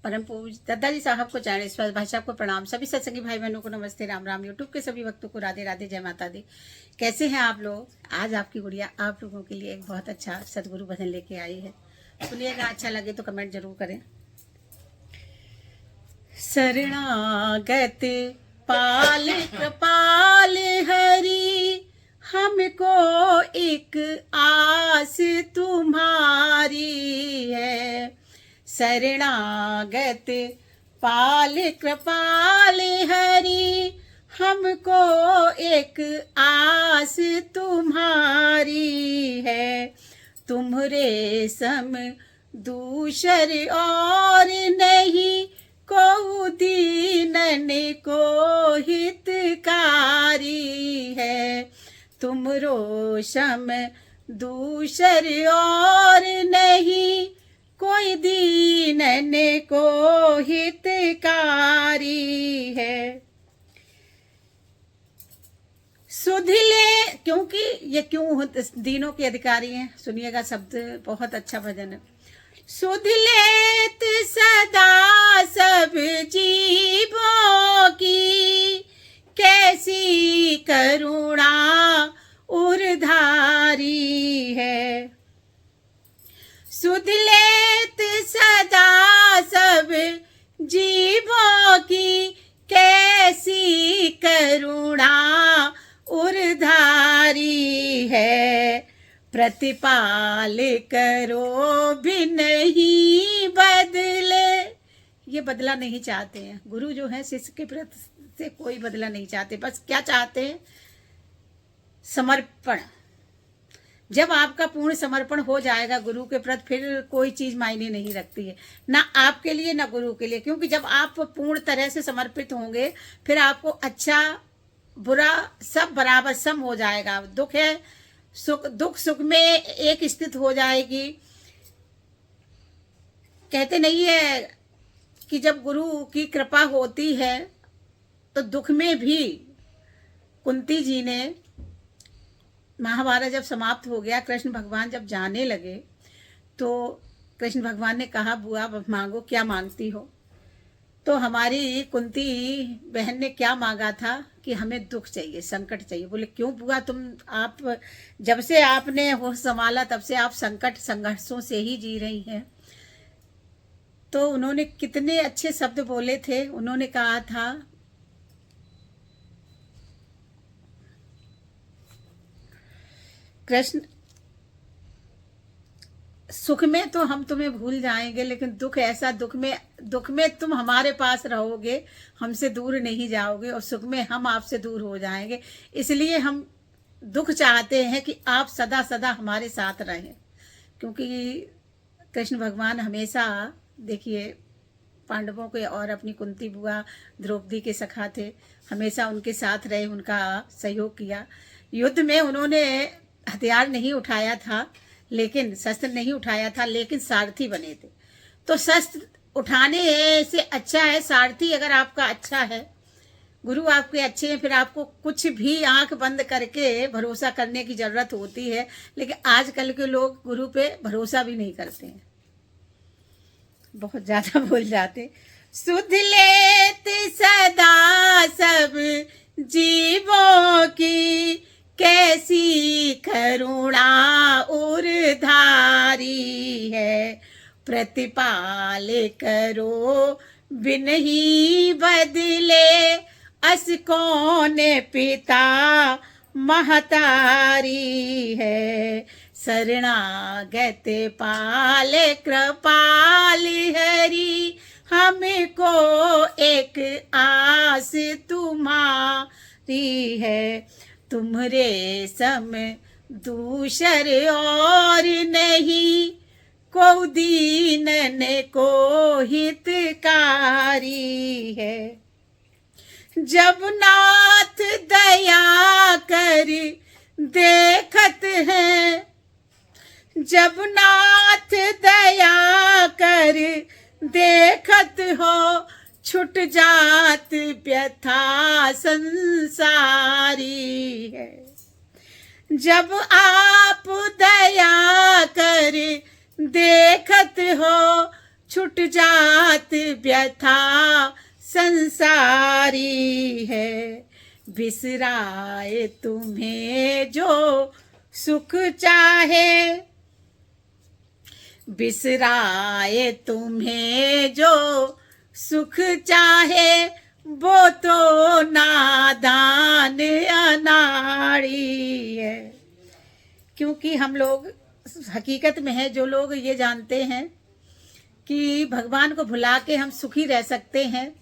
परम पूज्य दादाजी साहब को ज्ञानेश्वर भाई साहब को प्रणाम। सभी सत्संगी भाई बहनों को नमस्ते, राम राम। यूट्यूब के सभी भक्तों को राधे राधे, जय माता दी। कैसे हैं आप लोग? आज आपकी गुड़िया आप लोगों के लिए एक बहुत अच्छा सदगुरु भजन लेके आई है। सुनिएगा, अच्छा लगे तो कमेंट जरूर करें। शरणागत पाल कृपाल हरि, हमको एक आस तुम्हारी है। शरणागत पाल कृपाल हरि, हमको एक आस तुम्हारी है। तुम्हरे सम दूसर और नहीं, को दीनन को हितकारी है। तुमरो सम दूसर और नहीं, कोई दीनन को हितकारी है। सुध ले, क्योंकि ये क्यों दीनों के अधिकारी हैं। सुनिएगा, शब्द बहुत अच्छा भजन है। सुध लेत सदा सब जीवों की, कैसी करुणा उरधारी है। सुध लेत सदा सब जीवों की, कैसी करुणा उरधारी है। प्रतिपाल करो भी नहीं बदले, ये बदला नहीं चाहते हैं। गुरु जो है शिष्य के प्रति से कोई बदला नहीं चाहते, बस क्या चाहते हैं? समर्पण। जब आपका पूर्ण समर्पण हो जाएगा गुरु के प्रति, फिर कोई चीज मायने नहीं रखती है, ना आपके लिए ना गुरु के लिए। क्योंकि जब आप पूर्ण तरह से समर्पित होंगे, फिर आपको अच्छा बुरा सब बराबर सम हो जाएगा। दुख है सुख, दुख सुख में एक स्थित हो जाएगी। कहते नहीं है कि जब गुरु की कृपा होती है तो दुख में भी। कुंती जी ने, महाभारत जब समाप्त हो गया, कृष्ण भगवान जब जाने लगे, तो कृष्ण भगवान ने कहा, बुआ मांगो, क्या मांगती हो? तो हमारी कुंती बहन ने क्या मांगा था कि हमें दुख चाहिए, संकट चाहिए। बोले क्यों बुआ, आप जब से आपने होश संभाला तब से आप संकट संघर्षों से ही जी रही हैं। तो उन्होंने कितने अच्छे शब्द बोले थे। उन्होंने कहा था, कृष्ण सुख में तो हम तुम्हें भूल जाएंगे, लेकिन दुख ऐसा, दुख में तुम हमारे पास रहोगे, हमसे दूर नहीं जाओगे, और सुख में हम आपसे दूर हो जाएंगे। इसलिए हम दुख चाहते हैं कि आप सदा सदा हमारे साथ रहें। क्योंकि कृष्ण भगवान हमेशा, देखिए, पांडवों के और अपनी कुंती बुआ द्रौपदी के सखा थे, हमेशा उनके साथ रहे, उनका सहयोग किया। युद्ध में उन्होंने हथियार नहीं उठाया था, लेकिन शस्त्र नहीं उठाया था, लेकिन सारथी बने थे। तो शस्त्र उठाने से अच्छा है सारथी। अगर आपका अच्छा है, गुरु आपके अच्छे हैं, फिर आपको कुछ भी आंख बंद करके भरोसा करने की जरूरत होती है। लेकिन आजकल के लोग गुरु पे भरोसा भी नहीं करते हैं, बहुत ज्यादा बोल जाते। सुध लेत सदा सब जीवों की, कैसी करुणा उरधारी है। प्रतिपाल करो बिन ही बदले, अस कौन पिता महतारी है। शरणागत पाल कृपाल हरि, हमको एक आस तुम्हारी है। तुम्हरे सम दूसर और नहीं, को दीनन को हितकारी है। जब नाथ दया कर देखत हैं, जब नाथ दया कर देखत हो, छुट जात व्यथा संसारी है। जब आप दया कर देखत हो, छुट जात व्यथा संसारी है। बिसराए तुम्हें जो सुख चाहे, बिसराए तुम्हें जो सुख चाहे, वो तो नादान अनाड़ी है। क्योंकि हम लोग हकीकत में है, जो लोग ये जानते हैं कि भगवान को भुला के हम सुखी रह सकते हैं,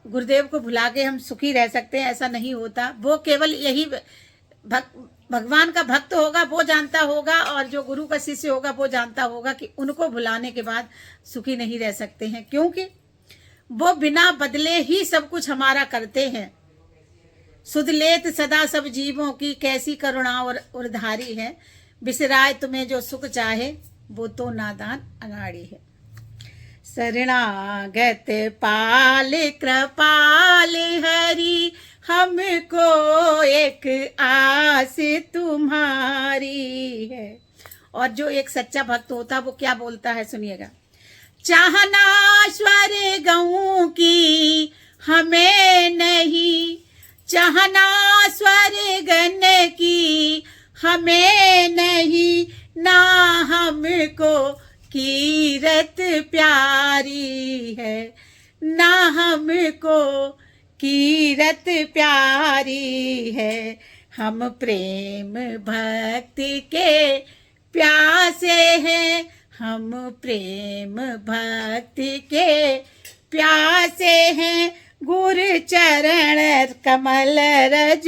गुरुदेव को भुला के हम सुखी रह सकते हैं, ऐसा नहीं होता। वो केवल यही भगवान का भक्त होगा वो जानता होगा, और जो गुरु का शिष्य होगा वो जानता होगा कि उनको भुलाने के बाद सुखी नहीं रह सकते हैं, क्योंकि वो बिना बदले ही सब कुछ हमारा करते हैं। सुध लेत सदा सब जीवों की, कैसी करुणा और उधारी है। बिसराए तुम्हें जो सुख चाहे, वो तो नादान अनाड़ी है। शरणागत पाल कृपाल हरि, हमको एक आस तुम्हारी है। और जो एक सच्चा भक्त होता है वो क्या बोलता है, सुनिएगा। चाहना स्वर्गों की हमें नहीं, चाहना स्वर्गन की हमें नहीं, ना हमको कीरत प्यारी है, ना हमको कीरत प्यारी है। हम प्रेम भक्ति के प्यासे हैं, हम प्रेम भक्ति के प्यासे हैं। गुरु चरण कमल रज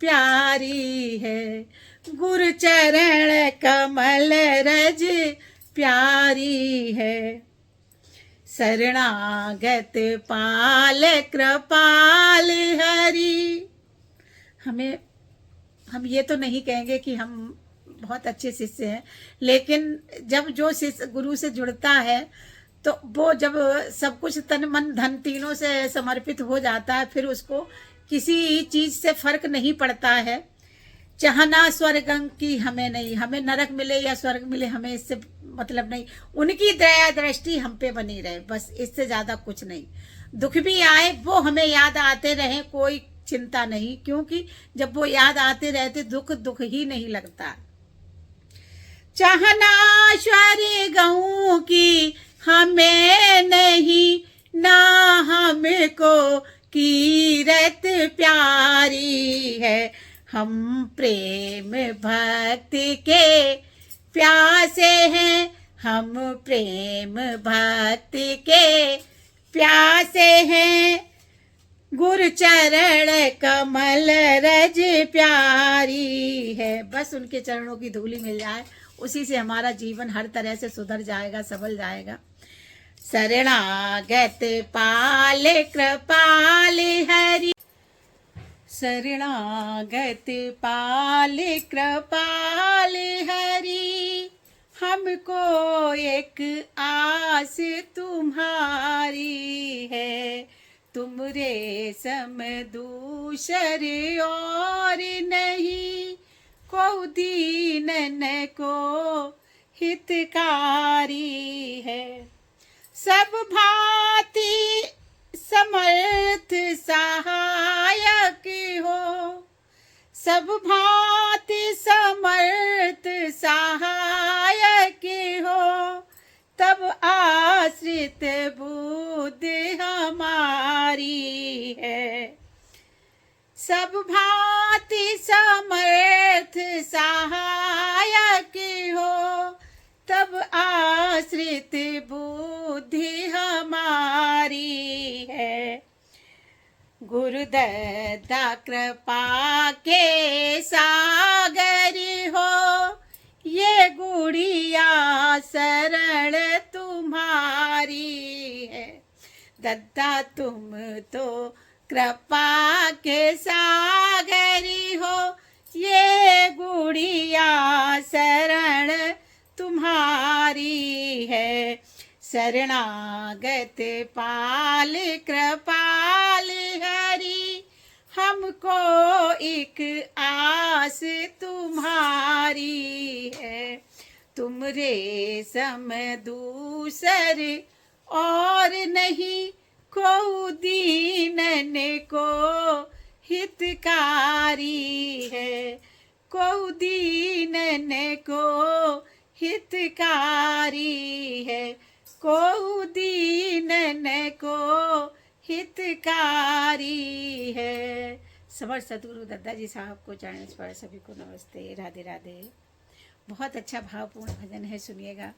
प्यारी है, गुरु चरण कमल रज प्यारी है। शरणागत पाल कृपाल हरि। हम ये तो नहीं कहेंगे कि हम बहुत अच्छे शिष्य हैं, लेकिन जब जो शिष्य गुरु से जुड़ता है तो वो जब सब कुछ तन मन धन तीनों से समर्पित हो जाता है, फिर उसको किसी चीज से फर्क नहीं पड़ता है। चाहना स्वर्ग की हमें नहीं, हमें नरक मिले या स्वर्ग मिले हमें इससे मतलब नहीं। उनकी दया दृष्टि हम पे बनी रहे, बस इससे ज्यादा कुछ नहीं। दुख भी आए वो हमें याद आते रहे, कोई चिंता नहीं, क्योंकि जब वो याद आते रहते दुख दुख ही नहीं लगता। चाहना स्वर्गों की हमें नहीं, ना हमको कीरत प्यारी है। हम प्रेम भक्ति के प्यासे हैं, हम प्रेम भक्ति के प्यासे हैं। गुरु चरण कमल रज प्यारी है। बस उनके चरणों की धूली मिल जाए, उसी से हमारा जीवन हर तरह से सुधर जाएगा, संभल जाएगा। शरणागत पाल कृपाल हरि, शरणागत पाल कृपाल हरि। हमको एक आस तुम्हारी है, तुम रे सम दूसर और नहीं, को दीनन को हितकारी है। सब भांति समर्थ सहायक हो, सब भांति समर्थ सहायक हो, तब आश्रित बुद्धि हमारी है। सब भांति समर्थ सहायक हो, तब आश्रित बुद्धि हमारी है। गुरुदत्ता कृपा के सागर हो, ये गुड़िया शरण तुम्हारी है। दत्ता तुम तो कृपा के सागरी हो, ये गुड़िया शरण तुम्हारी है। शरणागत पाल कृपाल हरि, हमको एक आस तुम्हारी है। तुम रे सम दूसर और नहीं, को दीनन को हितकारी है, को दीनन को हितकारी है, को दीनन को हितकारी है। समर सदगुरु दत्ता जी साहब को चरण स्पर्श, सभी को नमस्ते, राधे राधे। बहुत अच्छा भावपूर्ण भजन है, सुनिएगा।